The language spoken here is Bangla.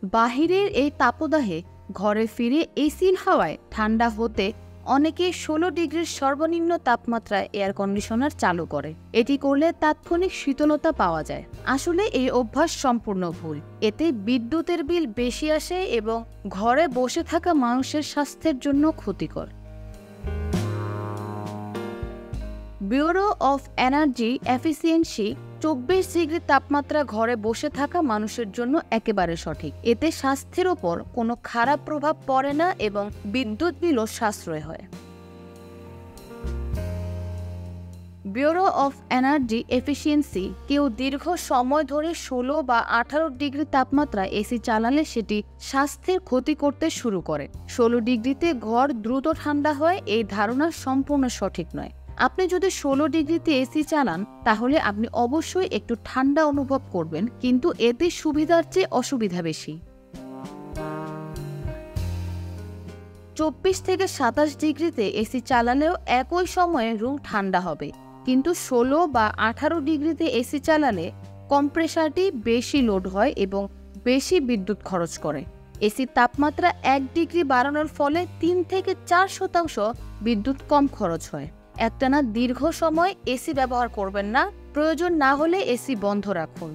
বাহিরের এই তাপদাহে ঘরে ফিরে এসির হাওয়ায় ঠান্ডা হতে অনেকে 16 ডিগ্রির সর্বনিম্ন তাপমাত্রায় এয়ার কন্ডিশনার চালু করে। এটি করলে তাৎক্ষণিক শীতলতা পাওয়া যায়। আসলে এই অভ্যাস সম্পূর্ণ ভুল। এতে বিদ্যুতের বিল বেশি আসে এবং ঘরে বসে থাকা মানুষের স্বাস্থ্যের জন্য ক্ষতিকর। Bureau of energy efficiency 24 degree তাপমাত্রা ঘরে বসে থাকা মানুষের জন্য একেবারে সঠিক। এতে স্বাস্থ্যের ওপর কোনো খারাপ প্রভাব পড়ে না এবং বিদ্যুৎ বিলও সাশ্রয় হয়। ব্যুরো অফ এনার্জি এফিসিয়েন্সি কেউ দীর্ঘ সময় ধরে 16 বা 18 ডিগ্রি তাপমাত্রায় এসি চালালে সেটি স্বাস্থ্যের ক্ষতি করতে শুরু করে। 16 ডিগ্রিতে ঘর দ্রুত ঠান্ডা হয়, এই ধারণা সম্পূর্ণ সঠিক নয়। আপনি যদি 16 ডিগ্রিতে এসি চালান তাহলে আপনি অবশ্যই একটু ঠান্ডা অনুভব করবেন, কিন্তু এতে সুবিধার চেয়ে অসুবিধা বেশি। 24 থেকে 27 ডিগ্রিতে এসি চালালেও একই সময়ে রুম ঠান্ডা হবে, কিন্তু 16 বা 18 ডিগ্রিতে এসি চালালে কম্প্রেসারটি বেশি লোড হয় এবং বেশি বিদ্যুৎ খরচ করে। এসির তাপমাত্রা 1 ডিগ্রি বাড়ানোর ফলে 3 থেকে 4% বিদ্যুৎ কম খরচ হয়। একটানা দীর্ঘ সময় এসি ব্যবহার করবেন না, প্রয়োজন না হলে এসি বন্ধ রাখুন।